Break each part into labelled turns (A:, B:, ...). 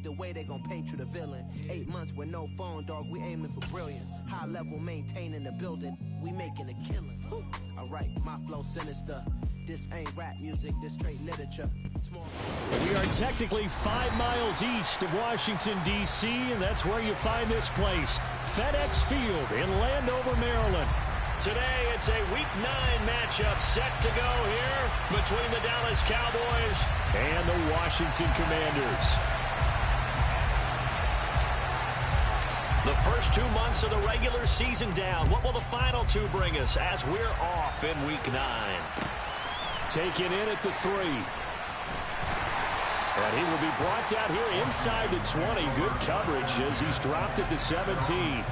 A: the way they gon' paint you the villain. 8 months with no phone, dog, we aiming for brilliance. High level maintaining the building, we making a killing. Alright, my flow sinister. This ain't rap music, this straight literature.
B: We are technically 5 miles east of Washington, D.C., and that's where you find this place, FedEx Field in Landover, Maryland. Today, it's a Week 9 matchup set to go here between the Dallas Cowboys and the Washington Commanders. The first 2 months of the regular season down. What will the final 2 bring us as we're off in Week 9? Taken in at the 3. And he will be brought down here inside the 20. Good coverage as he's dropped at the 17.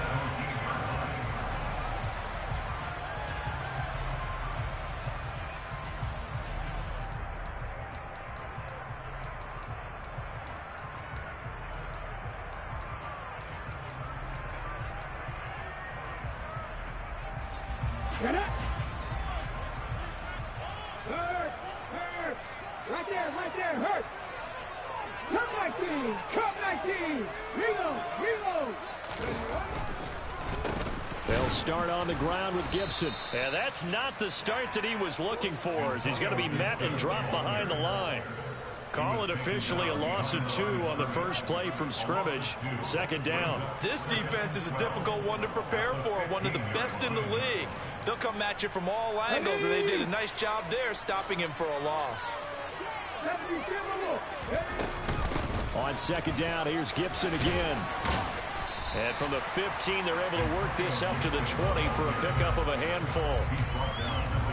C: Get up! Hurt! Hurt! Right there, hurt! Come 19! Reload!
B: They'll start on the ground with Gibson. And that's not the start that he was looking for, as he's going to be met and dropped behind the line. Call it officially a loss of 2 on the first play from scrimmage. Second down.
D: This defense is a difficult one to prepare for, one of the best in the league. They'll come at you from all angles, and they did a nice job there stopping him for a loss.
B: On second down, here's Gibson again. And from the 15, they're able to work this up to the 20 for a pickup of a handful.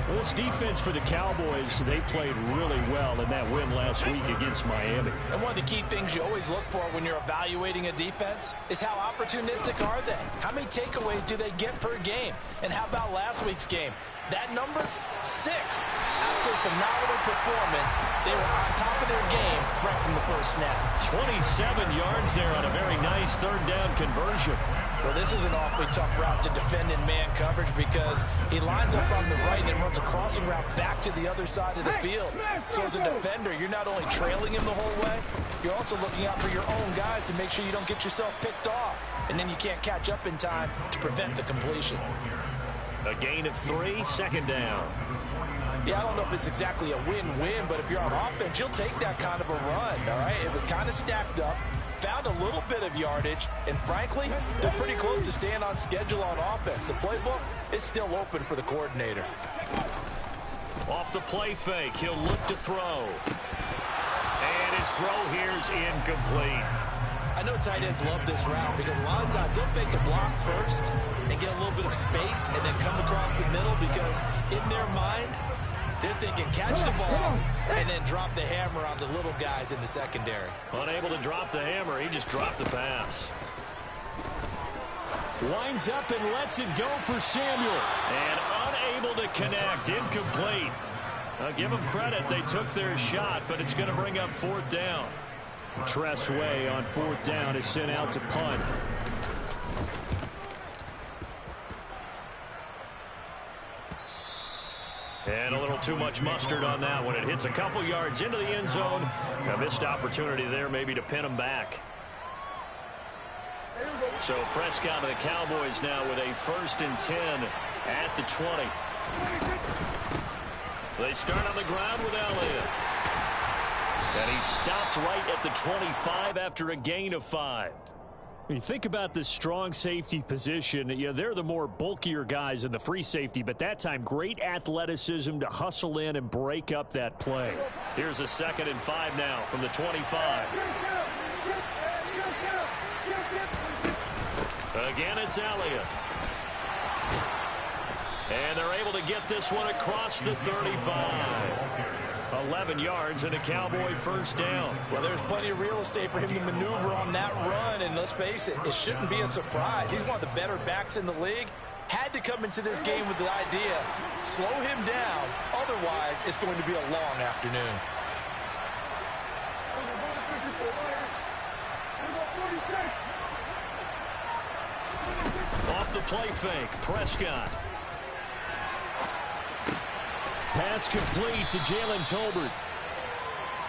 B: Well, this defense for the Cowboys, they played really well in that win last week against Miami.
D: And one of the key things you always look for when you're evaluating a defense is how opportunistic are they? How many takeaways do they get per game? And how about last week's game? That number, 6. Absolutely phenomenal performance. They were on top of their game right from the first snap.
B: 27 yards there on a very nice third down conversion.
D: Well, this is an awfully tough route to defend in man coverage because he lines up on the right and runs a crossing route back to the other side of the field. So as a defender, you're not only trailing him the whole way, you're also looking out for your own guys to make sure you don't get yourself picked off. And then you can't catch up in time to prevent the completion.
B: A gain of 3, second down.
D: Yeah, I don't know if it's exactly a win-win, but if you're on offense, you'll take that kind of a run, all right? It was kind of stacked up, found a little bit of yardage, and frankly, they're pretty close to staying on schedule on offense. The playbook is still open for the coordinator.
B: Off the play fake, he'll look to throw. And his throw here is incomplete.
D: I know tight ends love this route because a lot of times they'll fake the block first and get a little bit of space and then come across the middle because in their mind, they're thinking catch the ball and then drop the hammer on the little guys in the secondary.
B: Unable to drop the hammer, he just dropped the pass. Winds up and lets it go for Samuel. And unable to connect, incomplete. I'll give them credit, they took their shot, but it's going to bring up 4th down. Tressway on 4th down is sent out to punt. And a little too much mustard on that one. It hits a couple yards into the end zone. A missed opportunity there maybe to pin them back. So Prescott and the Cowboys now with a 1st and 10 at the 20. They start on the ground with Elliott. And he stopped right at the 25 after a gain of 5. When you think about the strong safety position, they're the more bulkier guys in the free safety, but that time great athleticism to hustle in and break up that play. Here's a 2nd and 5 now from the 25. Again, it's Elliott. And they're able to get this one across the 35. 11 yards and a Cowboy 1st down.
D: Well, there's plenty of real estate for him to maneuver on that run, and let's face it, it shouldn't be a surprise. He's one of the better backs in the league. Had to come into this game with the idea, slow him down, otherwise it's going to be a long afternoon.
B: Off the play fake, Prescott. Pass complete to Jalen Tolbert.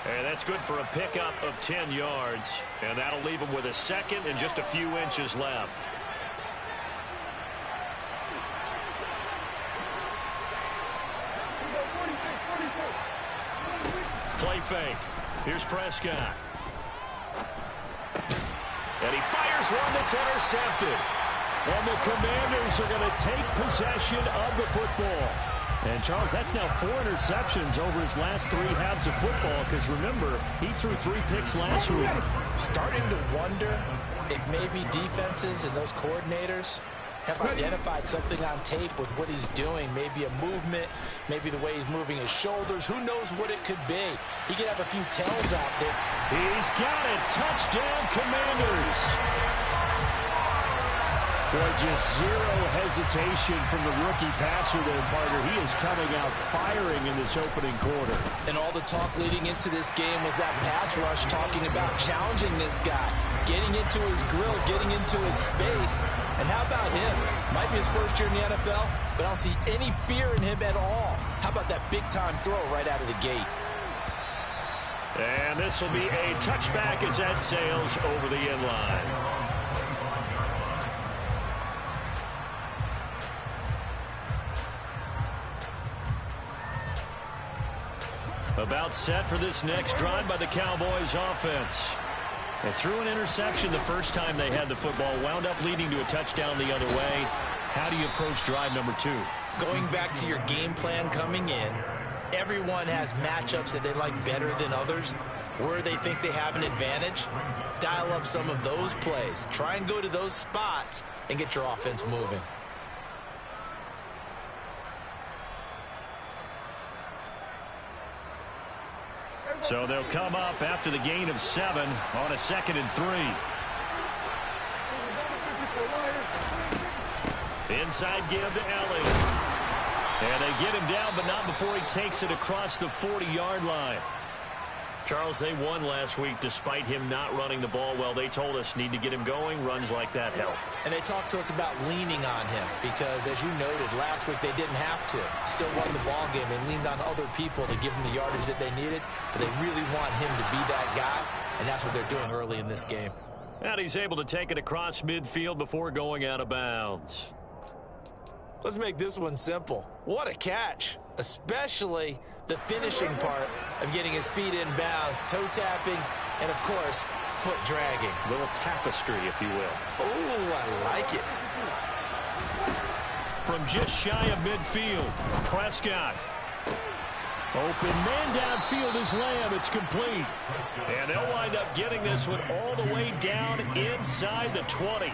B: And that's good for a pickup of 10 yards. And that'll leave him with a second and just a few inches left. Play fake. Here's Prescott. And he fires one that's intercepted. And the Commanders are going to take possession of the football. And, Charles, that's now 4 interceptions over his last 3 halves of football because, remember, he threw 3 picks last week.
D: Starting to wonder if maybe defenses and those coordinators have identified something on tape with what he's doing. Maybe a movement, maybe the way he's moving his shoulders. Who knows what it could be? He could have a few tells out there.
B: He's got it. Touchdown, Commanders. Boy, just zero hesitation from the rookie passer there, partner. He is coming out firing in this opening quarter.
D: And all the talk leading into this game was that pass rush talking about challenging this guy, getting into his grill, getting into his space. And how about him? Might be his first year in the NFL, but I don't see any fear in him at all. How about that big-time throw right out of the gate?
B: And this will be a touchback as that sails over the end line. About set for this next drive by the Cowboys offense. They threw an interception the first time they had the football, wound up leading to a touchdown the other way. How do you approach drive number 2?
D: Going back to your game plan coming in, everyone has matchups that they like better than others. Where they think they have an advantage, dial up some of those plays. Try and go to those spots and get your offense moving.
B: So they'll come up after the gain of 7 on a 2nd and 3. Inside give to Elliott. And they get him down, but not before he takes it across the 40-yard line. Charles, they won last week despite him not running the ball well. They told us need to get him going. Runs like that help.
D: And they talked to us about leaning on him because, as you noted, last week they didn't have to. Still won the ball game. They leaned on other people to give them the yardage that they needed, but they really want him to be that guy, and that's what they're doing early in this game.
B: And he's able to take it across midfield before going out of bounds.
D: Let's make this one simple. What a catch, especially the finishing part of getting his feet in bounds, toe tapping, and, of course, foot dragging.
B: A little tapestry, if you will.
D: Oh, I like it.
B: From just shy of midfield, Prescott. Open man downfield is Lamb. It's complete. And they'll wind up getting this one all the way down inside the 20.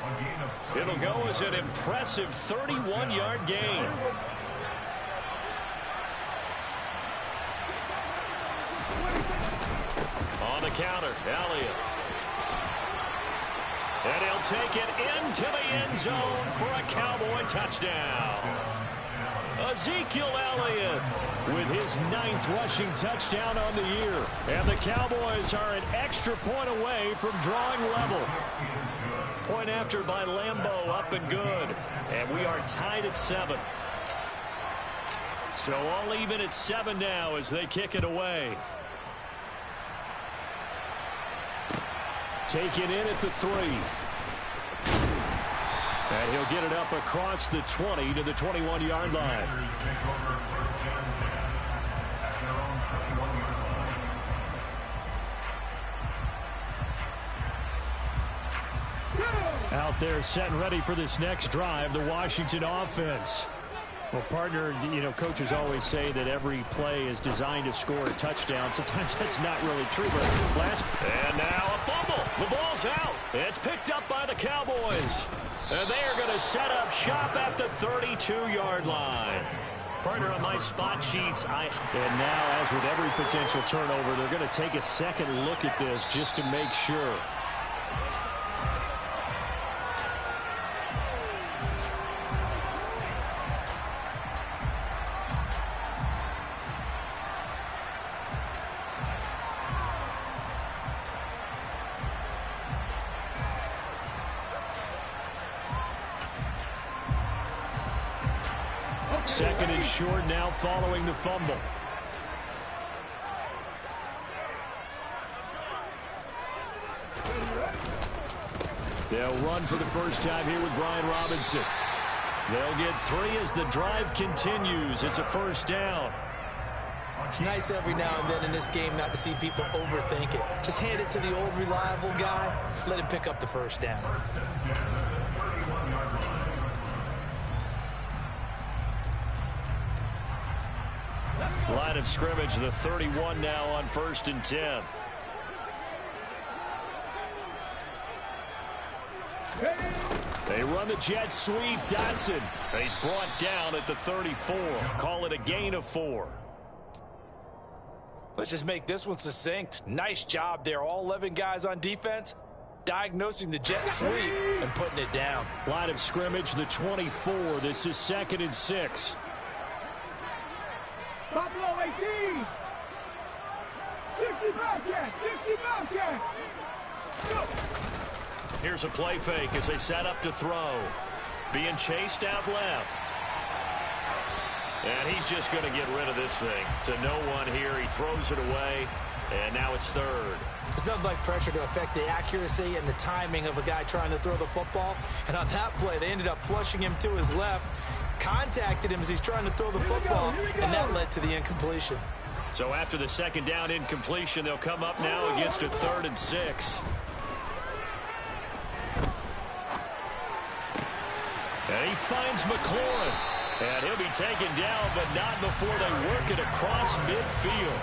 B: It'll go as an impressive 31-yard gain. On the counter, Elliott. And he'll take it into the end zone for a Cowboy touchdown. Ezekiel Elliott with his 9th rushing touchdown on the year. And the Cowboys are an extra point away from drawing level. Point after by Lambeau, up and good. And we are tied at 7. So all even at 7 now as they kick it away. Take it in at the 3. And he'll get it up across the 20 to the 21-yard line. Out there set and ready for this next drive, the Washington offense. Well, partner, you know, coaches always say that every play is designed to score a touchdown. Sometimes that's not really true, but and now a fumble. The ball's out. It's picked up by the Cowboys. And they are going to set up shop at the 32-yard line. Partner, on my spot sheets, and now, as with every potential turnover, they're going to take a second look at this just to make sure. Second and short now following the fumble. They'll run for the first time here with Brian Robinson. They'll get 3 as the drive continues. It's a first down.
D: It's nice every now and then in this game not to see people overthink it. Just hand it to the old reliable guy. Let him pick up the first down.
B: Line of scrimmage, the 31 now on 1st and 10. They run the jet sweep. Dotson. He's brought down at the 34. Call it a gain of 4.
D: Let's just make this one succinct. Nice job there. All 11 guys on defense diagnosing the jet sweep and putting it down.
B: Line of scrimmage, the 24. This is 2nd and 6.
C: Buffalo 18. 60 Bobcats. 60 Bobcats. Go.
B: Here's a play fake as they set up to throw. Being chased out left. And he's just going to get rid of this thing. To no one here. He throws it away. And now it's 3rd.
D: There's nothing like pressure to affect the accuracy and the timing of a guy trying to throw the football. And on that play, they ended up flushing him to his left. Contacted him as he's trying to throw the football. And that led to the incompletion.
B: So after the 2nd down incompletion, they'll come up now against a 3rd and 6. And he finds McLaurin. And he'll be taken down, but not before they work it across midfield.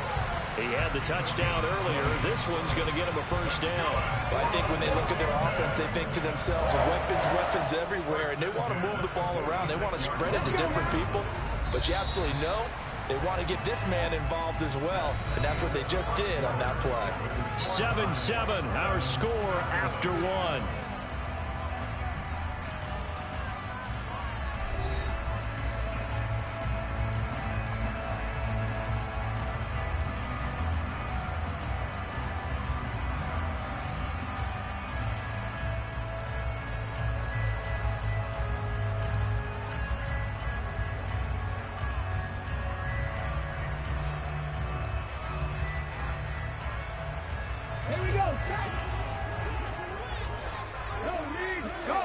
B: He had the touchdown earlier. This one's going to get him a first down.
D: Well, I think when they look at their offense, they think to themselves, weapons everywhere. And they want to move the ball around. They want to spread it to different people. But you absolutely know they want to get this man involved as well. And that's what they just did on that play.
B: 7-7, our score after 1.
C: Here we go. Go, Lee. Go.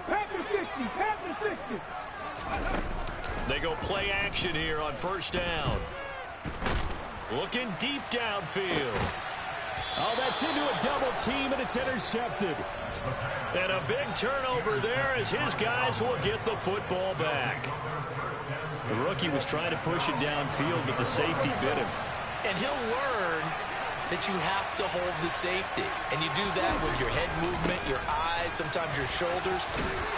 C: Panther 60. Panther 60.
B: They go play action here on 1st down. Looking deep downfield. Oh, that's into a double team, and it's intercepted. And a big turnover there as his guys will get the football back. The rookie was trying to push it downfield, but the safety bit him.
D: And he'll learn that you have to hold the safety. And you do that with your head movement, your eyes, sometimes your shoulders.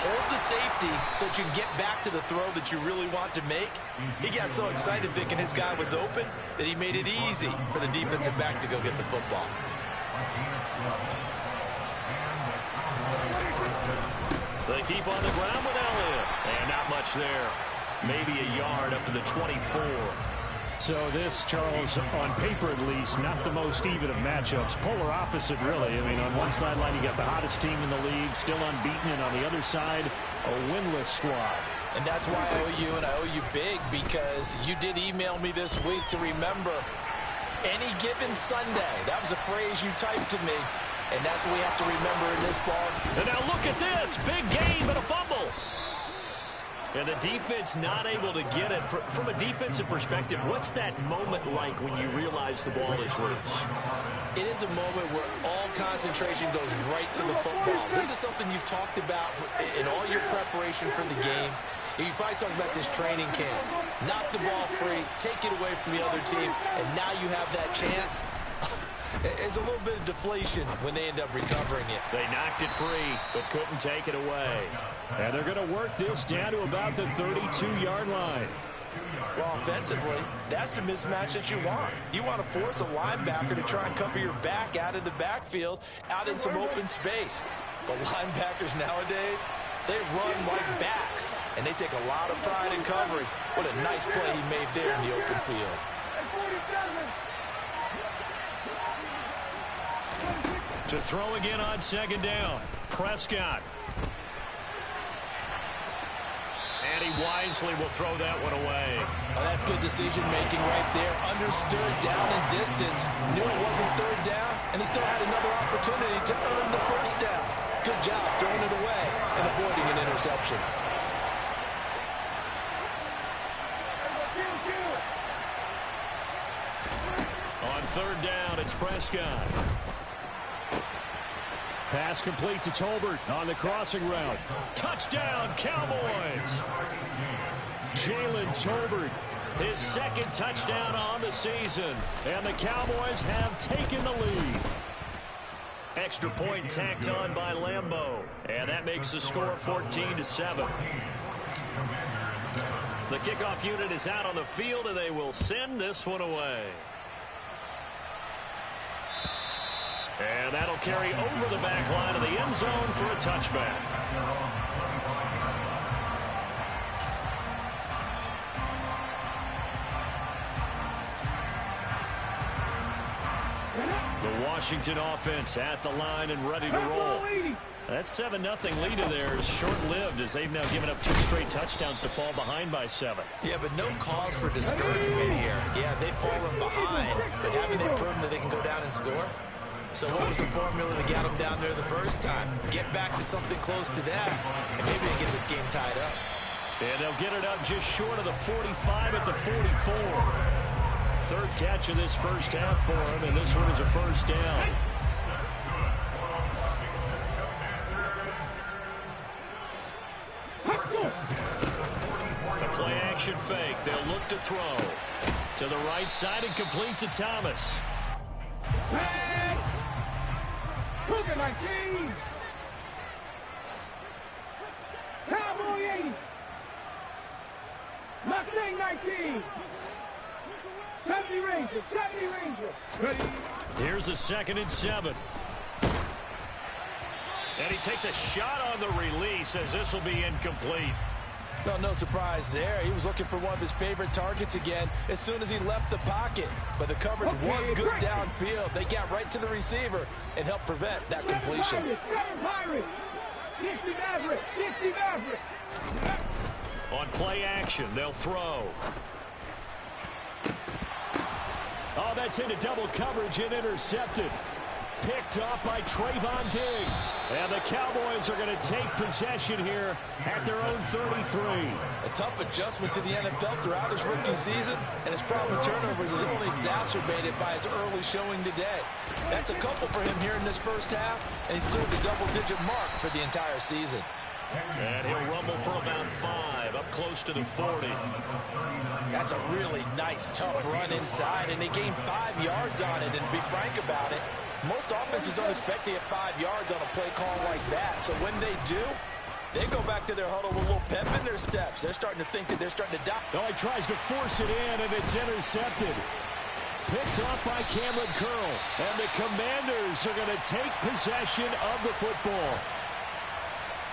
D: Hold the safety so that you can get back to the throw that you really want to make. He got so excited thinking his guy was open that he made it easy for the defensive back to go get the football.
B: They keep on the ground with Elliott. And not much there. Maybe a yard up to the 24. So this, Charles, on paper at least, not the most even of matchups. Polar opposite, really. I mean, on one sideline, you got the hottest team in the league, still unbeaten, and on the other side, a winless squad.
D: And that's why I owe you, and I owe you big, because you did email me this week to remember any given Sunday. That was a phrase you typed to me, and that's what we have to remember in this ball.
B: And now look at this. Big gain, but a fumble. And the defense not able to get it. From a defensive perspective, what's that moment like when you realize the ball is loose?
D: It is a moment where all concentration goes right to the football. This is something you've talked about in all your preparation for the game. You probably talked about this training camp. Knock the ball free, take it away from the other team, and now you have that chance. It's a little bit of deflation when they end up recovering it.
B: They knocked it free, but couldn't take it away. And they're going to work this down to about the 32-yard line.
D: Well, offensively, that's the mismatch that you want. You want to force a linebacker to try and cover your back out of the backfield, out in some open space. But linebackers nowadays, they run like backs, and they take a lot of pride in covering. What a nice play he made there in the open field.
B: To throw again on 2nd down. Prescott. And he wisely will throw that one away.
D: Oh, that's good decision-making right there. Understood down and distance. Knew it wasn't 3rd down, and he still had another opportunity to earn the 1st down. good job throwing it away and avoiding an interception.
B: On third down, it's Prescott. Pass complete to Tolbert on the crossing route. Touchdown, Cowboys! Jalen Tolbert, his second touchdown on the season. And the Cowboys have taken the lead. Extra point tacked on by Lambeau. And that makes the score 14-7. The kickoff unit is out on the field, and they will send this one away. And that'll carry over the back line of the end zone for a touchback. The Washington offense at the line and ready to roll. That 7-0 lead of theirs short-lived as they've now given up 2 straight touchdowns to fall behind by 7.
D: Yeah, but no cause for discouragement here. Yeah, they've fallen behind, but haven't they proven that they can go down and score? So what was the formula that got them down there the first time? Get back to something close to that, and maybe they get this game tied up.
B: And they'll get it up just short of the 45 at the 44. Third catch of this first half for him, and this one is a first down. A play-action fake. They'll look to throw. To the right side and complete to Thomas.
C: Cougar 19. Cowboy 80. Mustang 19. 70 Ranger, 70 Ranger. Ready?
B: Here's a 2nd and 7. And he takes a shot on the release as this will be incomplete.
D: Well, no surprise there. He was looking for one of his favorite targets again as soon as he left the pocket. But the coverage was good downfield. They got right to the receiver and helped prevent that completion.
B: On play action, they'll throw. Oh, that's into double coverage and intercepted. Picked off by Trayvon Diggs. And the Cowboys are going to take possession here at their own 33.
D: A tough adjustment to the NFL throughout his rookie season, and his problem with turnovers is only exacerbated by his early showing today. That's a couple for him here in this first half, and he's cleared the double-digit mark for the entire season.
B: And he'll rumble for about 5, up close to the 40.
D: That's a really nice, tough run inside, and they gained 5 yards on it. And to be frank about it, most offenses don't expect to get 5 yards on a play call like that. So when they do, they go back to their huddle with a little pep in their steps. They're starting to think that they're starting to die.
B: Oh, he tries to force it in, and it's intercepted. Picked off by Cameron Curl. And the Commanders are going to take possession of the football.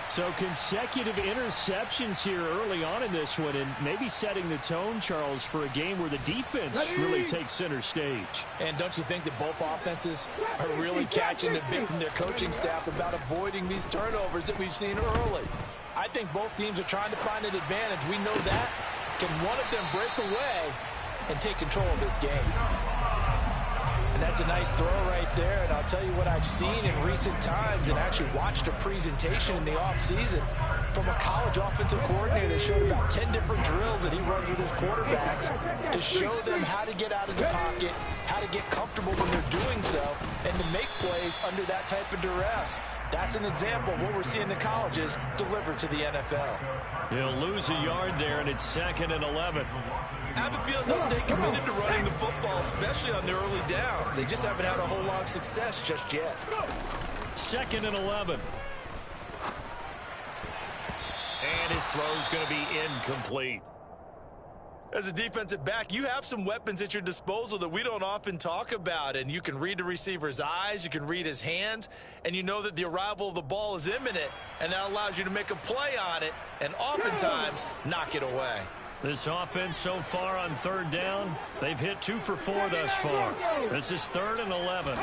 B: So consecutive interceptions here early on in this one, and maybe setting the tone, Charles, for a game where the defense really takes center stage.
D: And don't you think that both offenses are really catching the bit from their coaching staff about avoiding these turnovers that we've seen early? I think both teams are trying to find an advantage. We know that. Can one of them break away and take control of this game? And that's a nice throw right there. And I'll tell you what I've seen in recent times and actually watched a presentation in the offseason from a college offensive coordinator that showed about 10 different drills that he runs with his quarterbacks to show them how to get out of the pocket, how to get comfortable when they're doing so, and to make plays under that type of duress. That's an example of what we're seeing the colleges deliver to the NFL.
B: He'll lose a yard there, and it's 2nd and 11.
D: I have a feeling they'll stay committed to running the football, especially on the early downs. They just haven't had a whole lot of success just yet.
B: 2nd and 11. And his throw's going to be incomplete.
D: As a defensive back, you have some weapons at your disposal that we don't often talk about, and you can read the receiver's eyes, you can read his hands, and you know that the arrival of the ball is imminent, and that allows you to make a play on it and oftentimes knock it away.
B: This offense so far on 3rd down, they've hit 2 for 4 thus far. This is 3rd and 11.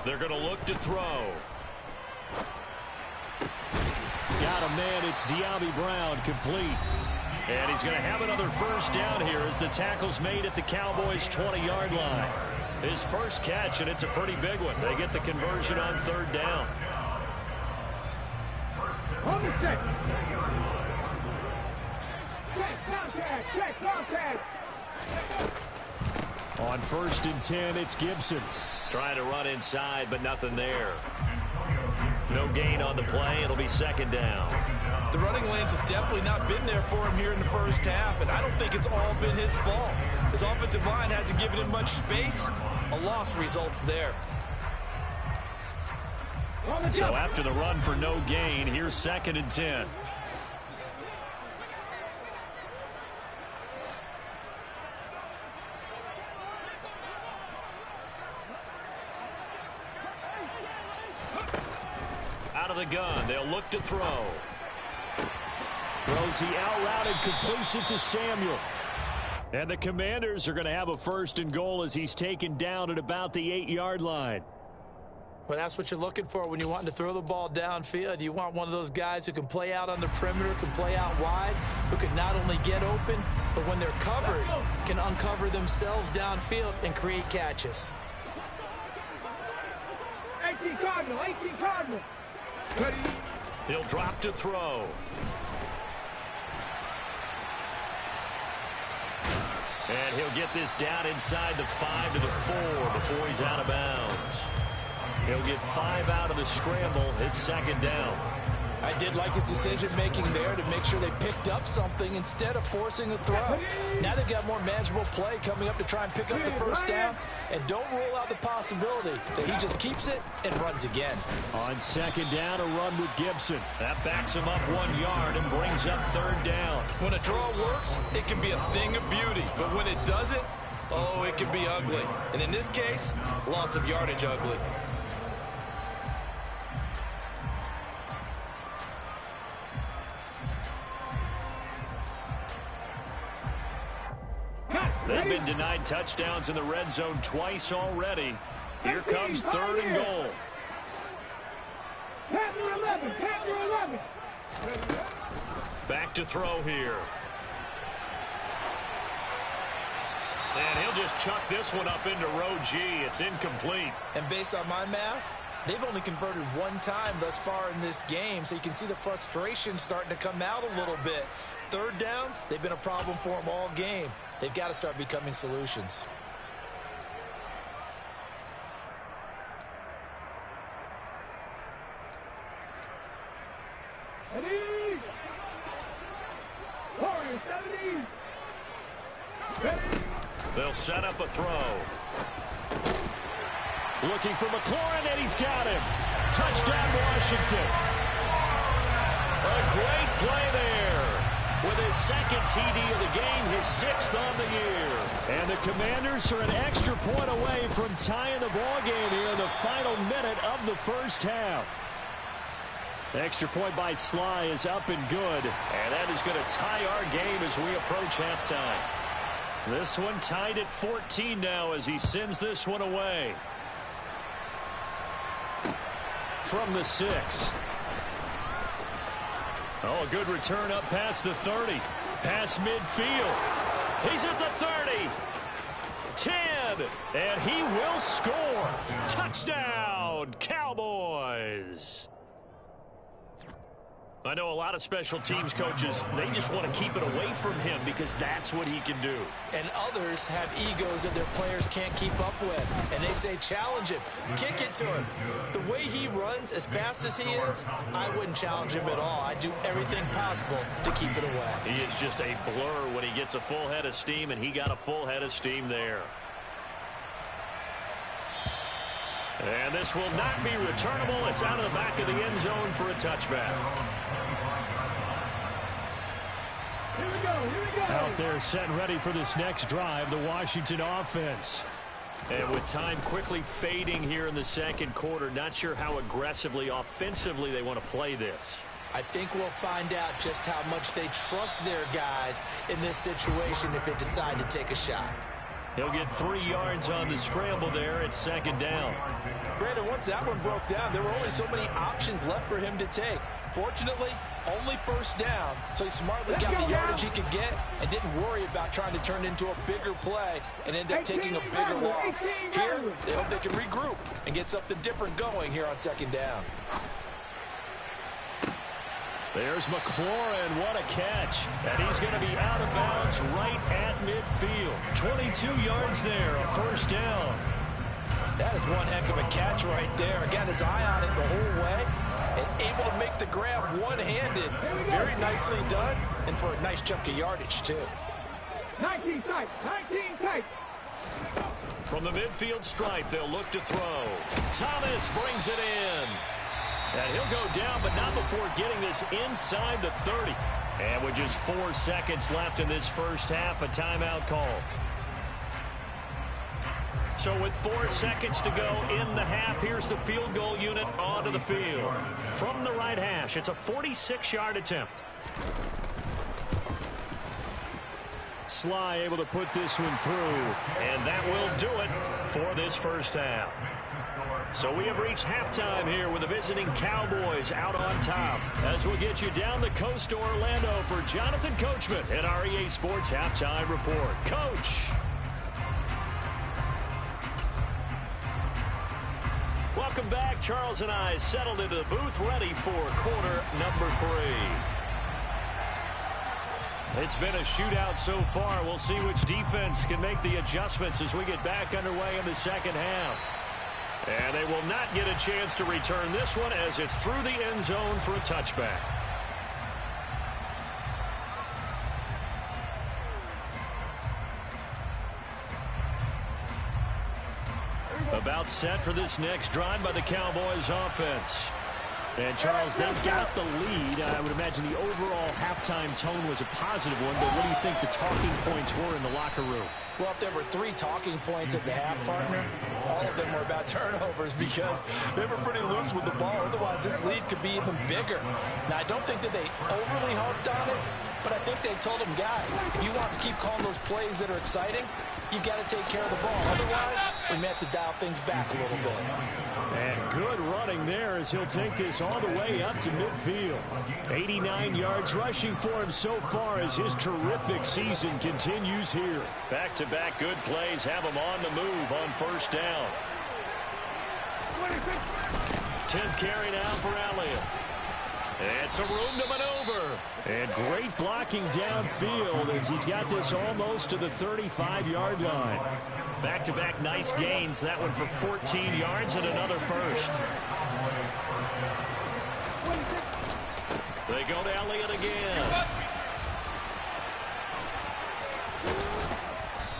B: They're going to look to throw. Got a man, it's De'Ami Brown, complete. And he's going to have another first down here as the tackle's made at the Cowboys' 20-yard line. His first catch, and it's a pretty big one. They get the conversion on 3rd down.
C: On the set. Check contact. Check contact.
B: On 1st and 10, it's Gibson.
E: Trying to run inside, but nothing there. No gain on the play. It'll be 2nd down.
D: The running lanes have definitely not been there for him here in the first half, and I don't think it's all been his fault. His offensive line hasn't given him much space. A loss results there.
B: So after the run for no gain, here's 2nd and 10.
E: Out of the gun, they'll look to throw.
B: Throws the out route and completes it to Samuel. And the Commanders are going to have a 1st and goal as he's taken down at about the 8-yard line.
D: Well, that's what you're looking for when you're wanting to throw the ball downfield. You want one of those guys who can play out on the perimeter, can play out wide, who can not only get open, but when they're covered, can uncover themselves downfield and create catches.
C: 18 Cardinal, 18 Cardinal. Ready?
E: He'll drop to throw.
B: And he'll get this down inside the 5 to the 4 before he's out of bounds. He'll get 5 out of the scramble. It's 2nd down.
D: I did like his decision-making there to make sure they picked up something instead of forcing a throw. Now they've got more manageable play coming up to try and pick up the 1st down. And don't rule out the possibility that he just keeps it and runs again.
B: On 2nd down, a run with Gibson. That backs him up 1 yard and brings up 3rd down.
D: When a draw works, it can be a thing of beauty. But when it doesn't, oh, it can be ugly. And in this case, loss of yardage ugly.
B: They've been denied touchdowns in the red zone twice already. Here comes 3rd and goal.
C: Panther 11, Panther 11.
B: Back to throw here. And he'll just chuck this one up into row G. It's incomplete.
D: And based on my math, they've only converted 1 time thus far in this game, so you can see the frustration starting to come out a little bit. 3rd downs, they've been a problem for them all game. They've got to start becoming solutions.
C: Ready? Warriors, 70. Ready?
B: They'll set up a throw. Looking for McLaurin, and he's got him. Touchdown, Washington. A great play there. With his 2nd TD of the game, his 6th on the year. And the Commanders are an extra point away from tying the ball game here in the final minute of the first half. The extra point by Sly is up and good.
E: And that is going to tie our game as we approach halftime.
B: This one tied at 14 now as he sends this one away. From the 6. Oh, a good return up past the 30. Past midfield. He's at the 30. 10. And he will score. Touchdown, Cowboys. I know a lot of special teams coaches, they just want to keep it away from him because that's what he can do.
D: And others have egos that their players can't keep up with. And they say, challenge him, kick it to him. The way he runs as fast as he is, I wouldn't challenge him at all. I'd do everything possible to keep it away.
B: He is just a blur when he gets a full head of steam, and he got a full head of steam there. And this will not be returnable. It's out of the back of the end zone for a touchback.
C: Here we go, here we go.
B: Out there set and ready for this next drive, the Washington offense. And with time quickly fading here in the 2nd quarter, not sure how aggressively, offensively they want to play this.
D: I think we'll find out just how much they trust their guys in this situation if they decide to take a shot.
B: He'll get 3 yards on the scramble there at 2nd down.
D: Brandon, once that one broke down, there were only so many options left for him to take. Fortunately, only 1st down, so he smartly got the yardage he could get and didn't worry about trying to turn it into a bigger play and end up taking a bigger loss. Here, they hope they can regroup and get something different going here on 2nd down.
B: There's McLaurin. What a catch. And he's going to be out of bounds right at midfield. 22 yards there, a first down.
D: That is one heck of a catch right there. Got his eye on it the whole way and able to make the grab one-handed. Very nicely done, and for a nice chunk of yardage, too.
C: 19 tight, 19 tight.
B: From the midfield stripe, they'll look to throw. Thomas brings it in. And he'll go down, but not before getting this inside the 30. And with just 4 seconds left in this first half, a timeout call. So with 4 seconds to go in the half, here's the field goal unit onto the field. From the right hash, it's a 46-yard attempt. Sly able to put this one through, and that will do it for this first half. So we have reached halftime here with the visiting Cowboys out on top. As we'll get you down the coast to Orlando for Jonathan Coachman at our EA Sports Halftime Report. Coach. Welcome back. Charles and I settled into the booth ready for quarter number 3. It's been a shootout so far. We'll see which defense can make the adjustments as we get back underway in the second half. And they will not get a chance to return this one as it's through the end zone for a touchback. About set for this next drive by the Cowboys offense. And, Charles, they've got the lead. I would imagine the overall halftime tone was a positive one, but what do you think the talking points were in the locker room?
D: Well, if there were 3 talking points at the half, partner, all of them were about turnovers because they were pretty loose with the ball. Otherwise, this lead could be even bigger. Now, I don't think that they overly harped on it, but I think they told them, guys, if you want to keep calling those plays that are exciting, you've got to take care of the ball. Otherwise, we may have to dial things back a little bit.
B: And good running there as he'll take this all the way up to midfield. 89 yards rushing for him so far as his terrific season continues here. Back-to-back good plays have him on the move on first down. 10th carry now for Elliott. And some room to maneuver. And great blocking downfield as he's got this almost to the 35-yard line. Back-to-back nice gains. That one for 14 yards and another first. They go to Elliott again.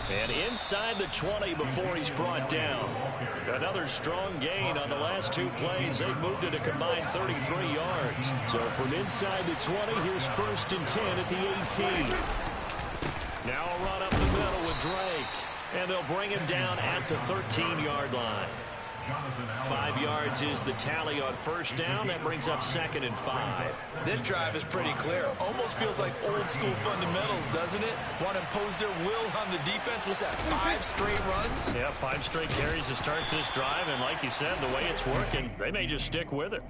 B: And inside the 20 before he's brought down. Another strong gain on the last 2 plays. They've moved it a combined 33 yards. So from inside the 20, here's 1st and 10 at the 18. Now a run up the middle with Drake. And they'll bring him down at the 13-yard line. 5 yards is the tally on first down. That brings up 2nd and 5.
D: This drive is pretty clear. Almost feels like old school fundamentals, doesn't it? Want to impose their will on the defense. What's that, 5 straight runs?
B: Yeah, 5 straight carries to start this drive. And like you said, the way it's working, they may just stick with it.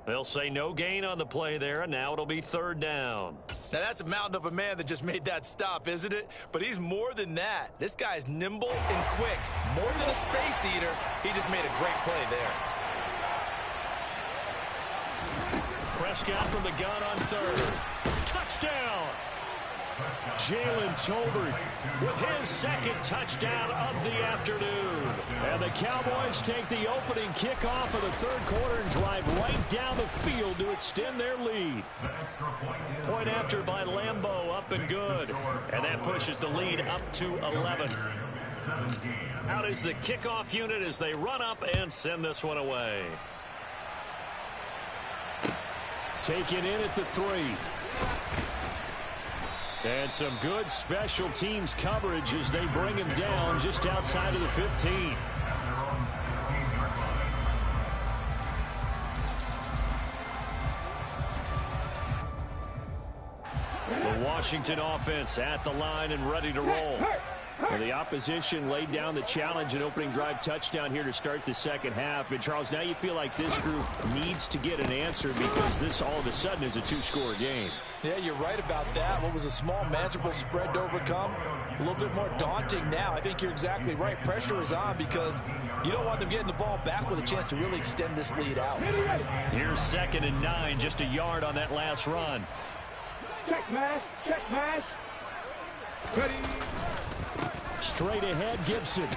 B: They'll say no gain on the play there, and now it'll be 3rd down.
D: Now, that's a mountain of a man that just made that stop, isn't it? But he's more than that. This guy's nimble and quick. More than a space eater, he just made a great play there.
B: Prescott from the gun on 3rd. Touchdown! Jalen Tolbert with his 2nd touchdown of the afternoon. And the Cowboys take the opening kickoff of the 3rd quarter and drive right down the field to extend their lead. Point after by Lambeau, up and good. And that pushes the lead up to 11. Out is the kickoff unit as they run up and send this one away. Taken in at the 3. And some good special teams coverage as they bring him down just outside of the 15. The Washington offense at the line and ready to roll. Well, the opposition laid down the challenge and opening drive touchdown here to start the second half. And, Charles, now you feel like this group needs to get an answer because this all of a sudden is a 2-score game.
D: Yeah, you're right about that. What was a small, manageable spread to overcome a little bit more daunting now. I think you're exactly right. Pressure is on because you don't want them getting the ball back with a chance to really extend this lead out.
B: Here's 2nd and 9, just a yard on that last run.
C: Check mash, check mash. Ready.
B: Straight ahead, Gibson.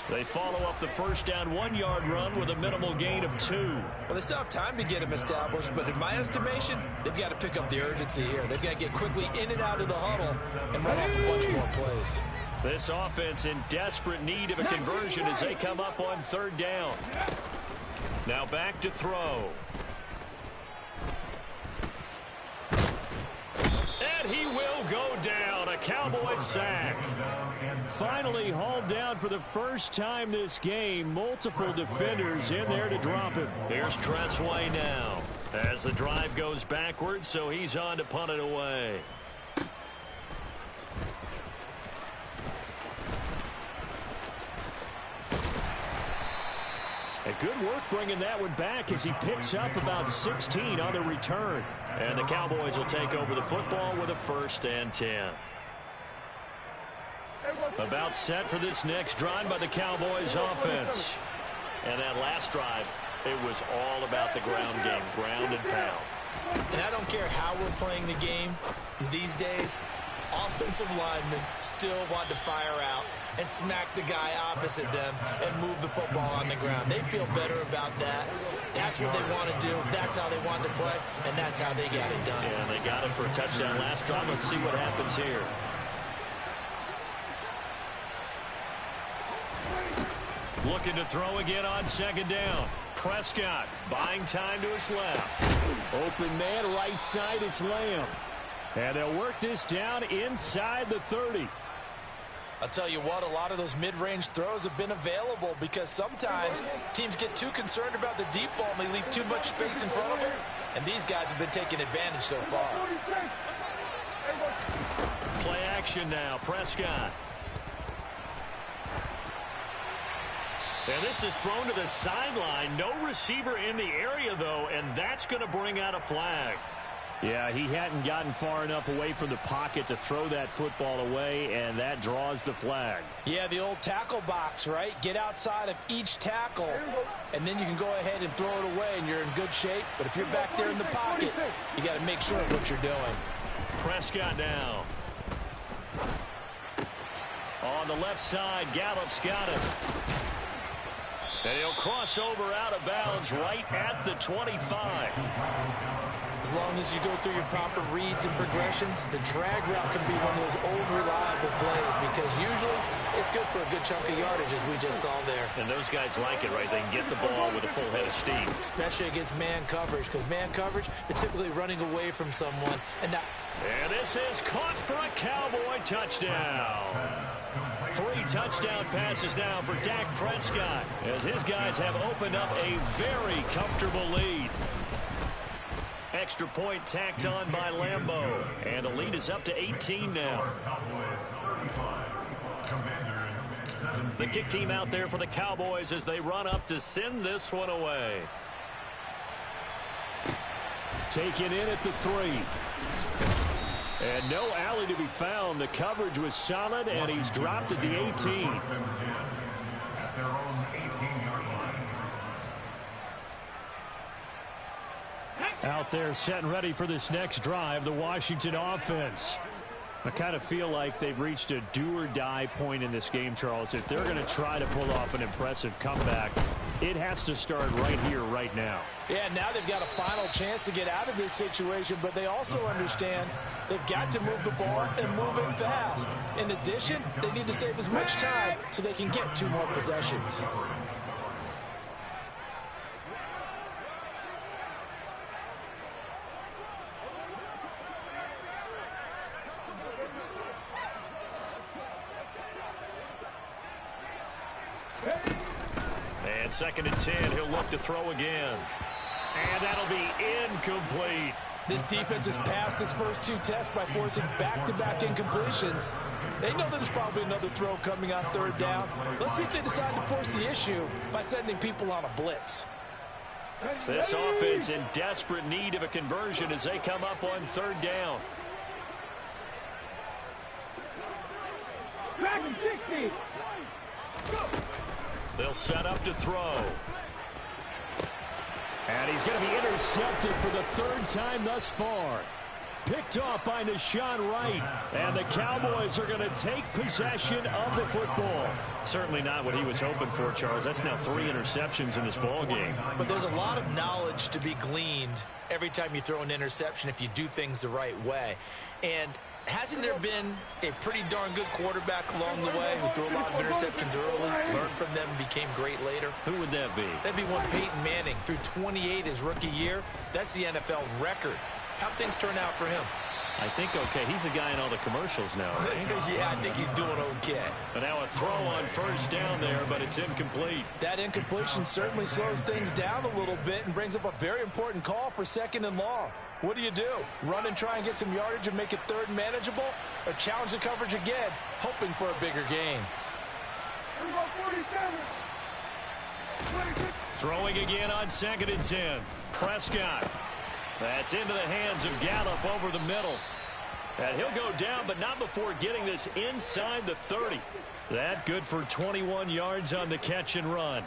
B: They follow up the first down 1-yard run with a minimal gain of 2.
D: Well, they still have time to get him established, but in my estimation, they've got to pick up the urgency here. They've got to get quickly in and out of the huddle and run off a bunch more plays.
B: This offense in desperate need of a conversion as they come up on 3rd down. Now back to throw. And he will go down. A Cowboys sack. Finally hauled down for the first time this game. Multiple defenders in there to drop him.
E: Here's Tressway now as the drive goes backwards, so he's on to punt it away.
B: Good work bringing that one back as he picks up about 16 on the return.
E: And the Cowboys will take over the football with a 1st and 10.
B: About set for this next drive by the Cowboys offense.
E: And that last drive, it was all about the ground game, ground and pound.
D: And I don't care how we're playing the game these days, offensive linemen still want to fire out and smack the guy opposite them and move the football on the ground. They feel better about that. That's what they want to do. That's how they want to play, and that's how they got it done.
E: Yeah, they got it for a touchdown last drive. Let's see what happens here.
B: Looking to throw again on 2nd down. Prescott buying time to his left. Open man right side, it's Lamb. And they'll work this down inside the 30.
D: I'll tell you what, a lot of those mid-range throws have been available because sometimes teams get too concerned about the deep ball and they leave too much space in front of them. And these guys have been taking advantage so far.
B: Play action now, Prescott. And this is thrown to the sideline. No receiver in the area, though, and that's going to bring out a flag. Yeah, he hadn't gotten far enough away from the pocket to throw that football away, and that draws the flag.
D: Yeah, the old tackle box, right? Get outside of each tackle, and then you can go ahead and throw it away, and you're in good shape. But if you're back there in the pocket, you got to make sure of what you're doing.
B: Prescott down. On the left side, Gallup's got him. And he'll cross over out of bounds right at the 25.
D: As long as you go through your proper reads and progressions, the drag route can be one of those old reliable plays because usually it's good for a good chunk of yardage, as we just saw there.
E: And those guys like it, right? They can get the ball with a full head of steam.
D: Especially against man coverage, because man coverage, they're typically running away from someone. And
B: this is caught for a Cowboy touchdown. 3 touchdown passes now for Dak Prescott as his guys have opened up a very comfortable lead. Extra point tacked on by Lambeau. And the lead is up to 18 now. The kick team out there for the Cowboys as they run up to send this one away. Taken in at the 3. And no alley to be found. The coverage was solid, and he's dropped at the 18. Out there set and ready for this next drive, the Washington offense. I kind of feel like they've reached a do-or-die point in this game, Charles. If they're going to try to pull off an impressive comeback, it has to start right here, right now.
D: Yeah, now they've got a final chance to get out of this situation, but they also understand they've got to move the ball and move it fast. In addition, they need to save as much time so they can get 2 more possessions.
B: And 2nd and 10, he'll look to throw again. And that'll be incomplete.
D: This defense has passed its first 2 tests by forcing back-to-back incompletions. They know there's probably another throw coming on 3rd down. Let's see if they decide to force the issue by sending people on a blitz.
B: This offense in desperate need of a conversion as they come up on 3rd down.
C: Back in 60.
B: They'll set up to throw. And he's going to be intercepted for the third time thus far. Picked off by Nashawn Wright. And the Cowboys are going to take possession of the football. Certainly not what he was hoping for, Charles. That's now 3 interceptions in this ball game.
D: But there's a lot of knowledge to be gleaned every time you throw an interception if you do things the right way. And hasn't there been a pretty darn good quarterback along the way who threw a lot of interceptions early, learned from them, became great later?
B: Who would that be?
D: That'd be one Peyton Manning. Threw 28 his rookie year. That's the NFL record. How'd things turn out for him?
B: I think okay. He's a guy in all the commercials now, right?
D: Yeah, I think he's doing okay.
B: But now a throw on first down there, but it's incomplete.
D: That incompletion certainly slows things down a little bit and brings up a very important call for 2nd and long. What do? Run and try and get some yardage and make it 3rd and manageable? Or challenge the coverage again, hoping for a bigger gain?
B: Throwing again on 2nd and 10. Prescott. That's into the hands of Gallup over the middle. And he'll go down, but not before getting this inside the 30. That good for 21 yards on the catch and run.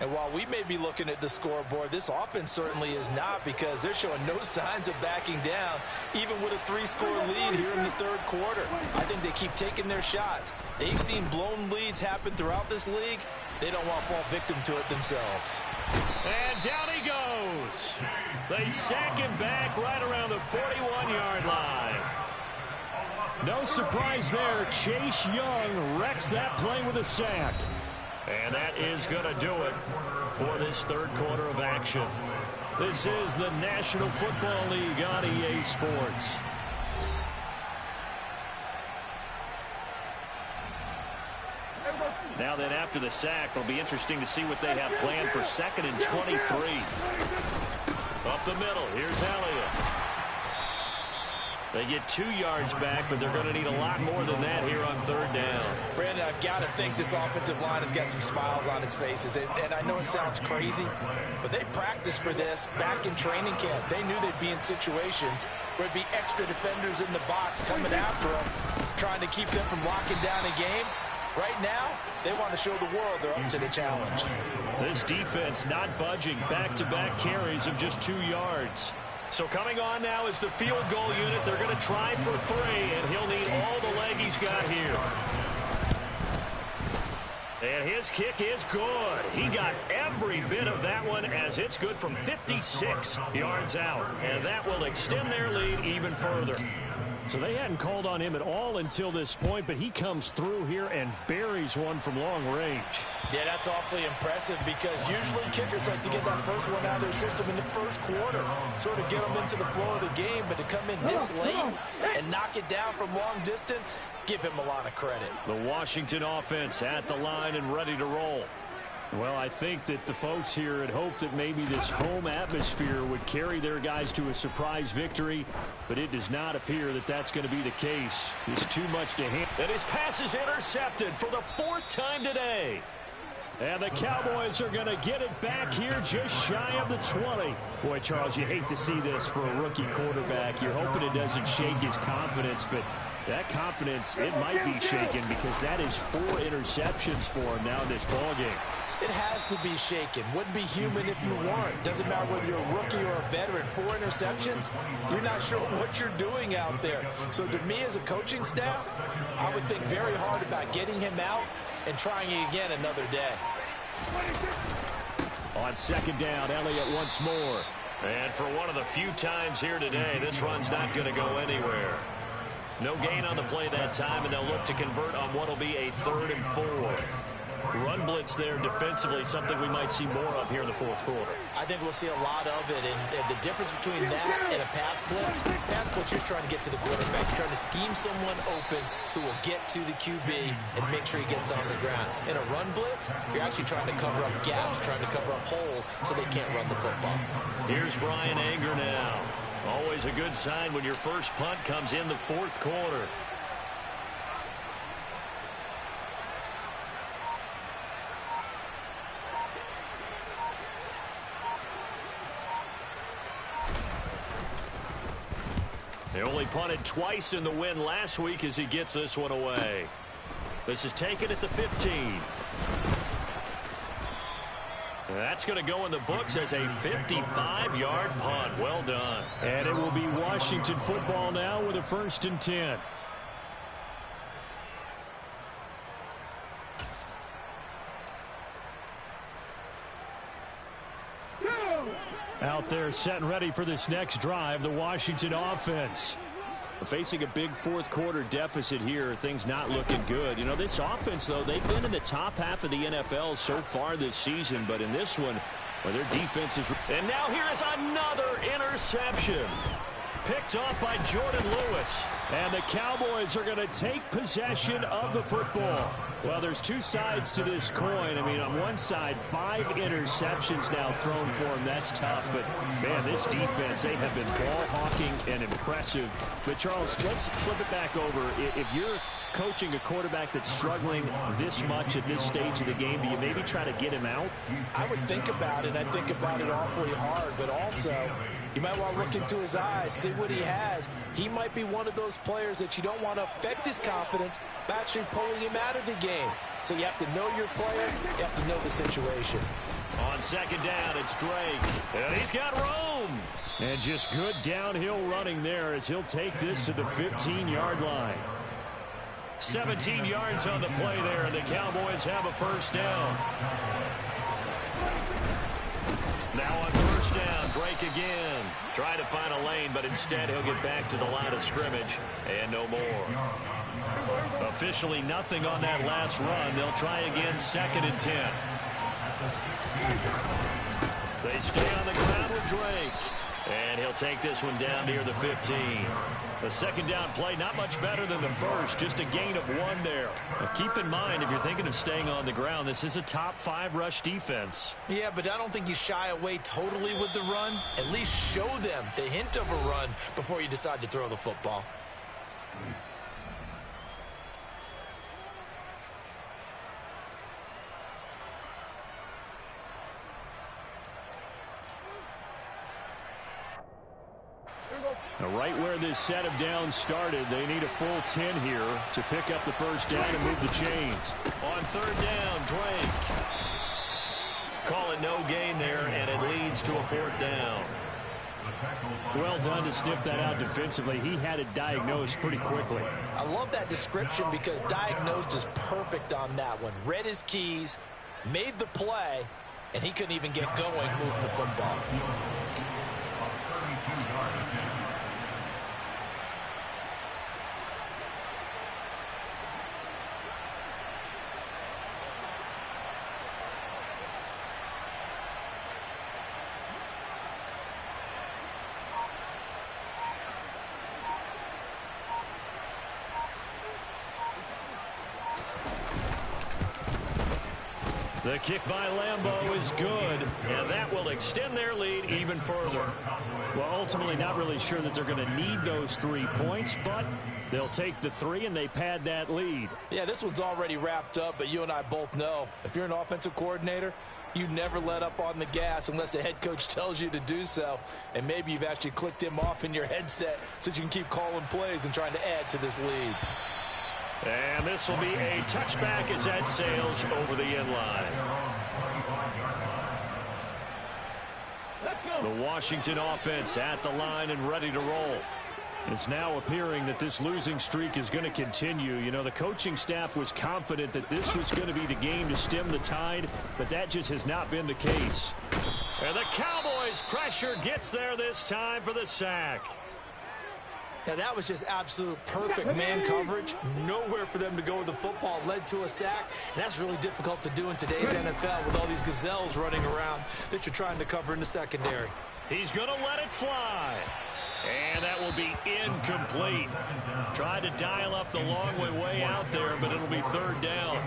D: And while we may be looking at the scoreboard, this offense certainly is not, because they're showing no signs of backing down, even with a 3-score lead here in the 3rd quarter. I think they keep taking their shots. They've seen blown leads happen throughout this league. They don't want to fall victim to it themselves.
B: And down he goes. They sack him back right around the 41-yard line. No surprise there. Chase Young wrecks that play with a sack. And that is going to do it for this 3rd quarter of action. This is the National Football League on EA Sports. Now then, after the sack, it'll be interesting to see what they have planned for 2nd and 23. Up the middle, here's Elliott. They get 2 yards back, but they're going to need a lot more than that here on 3rd down.
D: Brandon, I've got to think this offensive line has got some smiles on its faces. And I know it sounds crazy, but they practiced for this back in training camp. They knew they'd be in situations where it'd be extra defenders in the box coming after them, trying to keep them from locking down a game. Right now, they want to show the world they're up to the challenge.
B: This defense not budging. Back-to-back carries of just 2 yards. So coming on now is the field goal unit. They're going to try for 3, and he'll need all the leg he's got here. And his kick is good. He got every bit of that one, as it's good from 56 yards out. And that will extend their lead even further. So they hadn't called on him at all until this point, but he comes through here and buries one from long range.
D: Yeah, that's awfully impressive, because usually kickers like to get that first one out of their system in the 1st quarter, sort of get them into the flow of the game, but to come in this late and knock it down from long distance, give him a lot of credit.
B: The Washington offense at the line and ready to roll. Well, I think that the folks here had hoped that maybe this home atmosphere would carry their guys to a surprise victory, but it does not appear that that's going to be the case. It's too much to handle. And his pass is intercepted for the 4th time today. And the Cowboys are going to get it back here just shy of the 20. Boy, Charles, you hate to see this for a rookie quarterback. You're hoping it doesn't shake his confidence, but that confidence, it might be shaken, because that is 4 interceptions for him now in this ballgame.
D: It has to be shaken. Wouldn't be human if you weren't. Doesn't matter whether you're a rookie or a veteran. 4 interceptions, you're not sure what you're doing out there. So to me as a coaching staff, I would think very hard about getting him out and trying it again another day.
B: On 2nd down, Elliott once more. And for one of the few times here today, this run's not going to go anywhere. No gain on the play that time, and they'll look to convert on what will be a 3rd and 4. Run blitz there defensively, something we might see more of here in the 4th quarter.
D: I think we'll see a lot of it, and the difference between that and a pass blitz, you're trying to get to the quarterback. You're trying to scheme someone open who will get to the QB and make sure he gets on the ground. In a run blitz, you're actually trying to cover up gaps, trying to cover up holes so they can't run the football.
B: Here's Brian Anger now. Always a good sign when your first punt comes in the 4th quarter. They only punted twice in the win last week as he gets this one away. This is taken at the 15. That's going to go in the books as a 55-yard punt. Well done.
F: And it will be Washington football now with a 1st and 10. Out there set and ready for this next drive, the Washington offense.
B: Facing a big fourth-quarter deficit here, things not looking good. You know, this offense, though, they've been in the top half of the NFL so far this season, but in this one, well, their defense is... And now here is another interception. Picked off by Jordan Lewis.
F: And the Cowboys are going to take possession of the football. Well, there's two sides to this coin. I mean, on one side, 5 interceptions now thrown for him. That's tough. But, man, this defense, they have been ball-hawking and impressive. But, Charles, let's flip it back over. If you're coaching a quarterback that's struggling this much at this stage of the game, do you maybe try to get him out?
D: I would think about it. I think about it awfully hard. But also, you might want to look into his eyes, see what he has. He might be one of those players that you don't want to affect his confidence by actually pulling him out of the game. So you have to know your player. You have to know the situation.
B: On second down, it's Drake. And he's got room.
F: And just good downhill running there as he'll take this to the 15-yard line.
B: 17 yards on the play there, and the Cowboys have a 1st down. Now on 1st down, Drake again. Trying to find a lane, but instead he'll get back to the line of scrimmage. And no more. Officially nothing on that last run. They'll try again 2nd and 10. They stay on the ground with Drake. And he'll take this one down near the 15. The 2nd down play, not much better than the first. Just a gain of 1 there. Now keep in mind, if you're thinking of staying on the ground, this is a top 5 rush defense.
D: Yeah, but I don't think you shy away totally with the run. At least show them the hint of a run before you decide to throw the football.
F: Now, right where this set of downs started, they need a full 10 here to pick up the 1st down and move the chains.
B: On 3rd down, Drake. Call it no gain there, and it leads to a 4th down.
F: Well done to sniff that out defensively. He had it diagnosed pretty quickly.
D: I love that description because diagnosed is perfect on that one. Read his keys, made the play, and he couldn't even get going moving the football.
B: The kick by Lambeau is good, and that will extend their lead even further.
F: Well, ultimately not really sure that they're going to need those 3 points, but they'll take the 3 and they pad that lead.
D: Yeah, this one's already wrapped up, but you and I both know if you're an offensive coordinator, you never let up on the gas unless the head coach tells you to do so. And maybe you've actually clicked him off in your headset so you can keep calling plays and trying to add to this lead.
B: And this will be a touchback as that sails over the end line.
F: The Washington offense at the line and ready to roll. It's now appearing that this losing streak is going to continue. You know, the coaching staff was confident that this was going to be the game to stem the tide, but that just has not been the case.
B: And the Cowboys' pressure gets there this time for the sack.
D: Now, that was just absolute perfect man coverage. Nowhere for them to go with the football. Led to a sack. And that's really difficult to do in today's NFL with all these gazelles running around that you're trying to cover in the secondary.
B: He's going to let it fly. And that will be incomplete. Tried to dial up the long way out there, but it'll be 3rd down.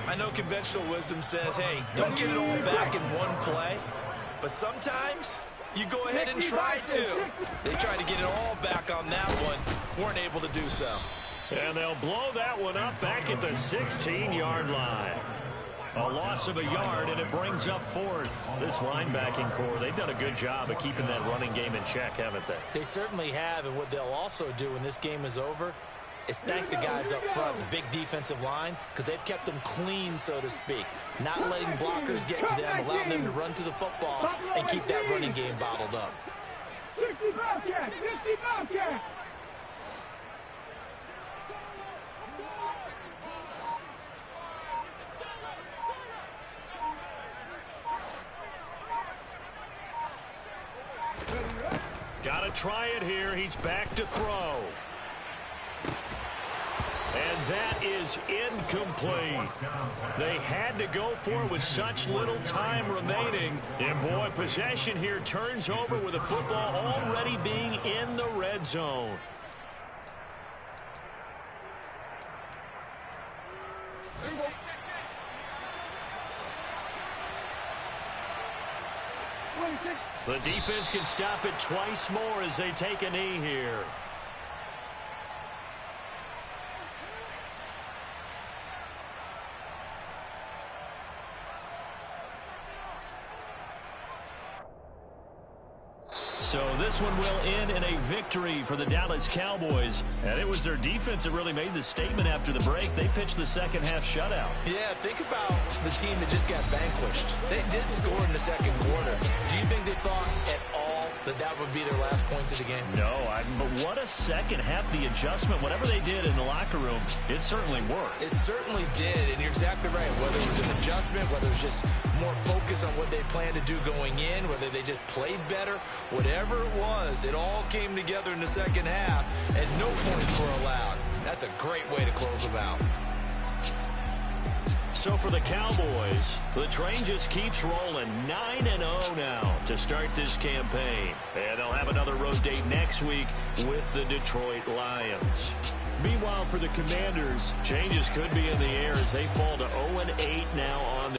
D: I know conventional wisdom says, hey, don't get it all back in one play. But sometimes you go ahead and try to. They tried to get it all back on that one. Weren't able to do so.
B: And they'll blow that one up back at the 16-yard line. A loss of a yard, and it brings up 4th. This linebacking core, they've done a good job of keeping that running game in check, haven't they?
D: They certainly have, and what they'll also do when this game is over is thank the guys up front, the big defensive line, because they've kept them clean, so to speak. Not letting blockers get to them, allowing them to run to the football and keep that running game bottled up.
C: 60 Bobcat! 60 Bobcat!
B: Got to try it here. He's back to throw. And that is incomplete. They had to go for it with such little time remaining. And, boy, possession here turns over with the football already being in the red zone. The defense can stop it twice more as they take a knee here. So this one will end in a victory for the Dallas Cowboys. And it was their defense that really made the statement after the break. They pitched the second half shutout.
D: Yeah, think about the team that just got vanquished. They did score in the second quarter. Do you think they thought at all that that would be their last points of the game?
B: No, but what a second half. The adjustment, whatever they did in the locker room, it certainly worked.
D: It certainly did, and you're exactly right. Whether it was an adjustment, whether it was just more focus on what they planned to do going in, whether they just played better, whatever it was, it all came together in the second half, and no points were allowed. That's a great way to close them out.
B: So for the Cowboys, the train just keeps rolling 9-0 now to start this campaign. And they'll have another road date next week with the Detroit Lions. Meanwhile, for the Commanders, changes could be in the air as they fall to 0-8 now on the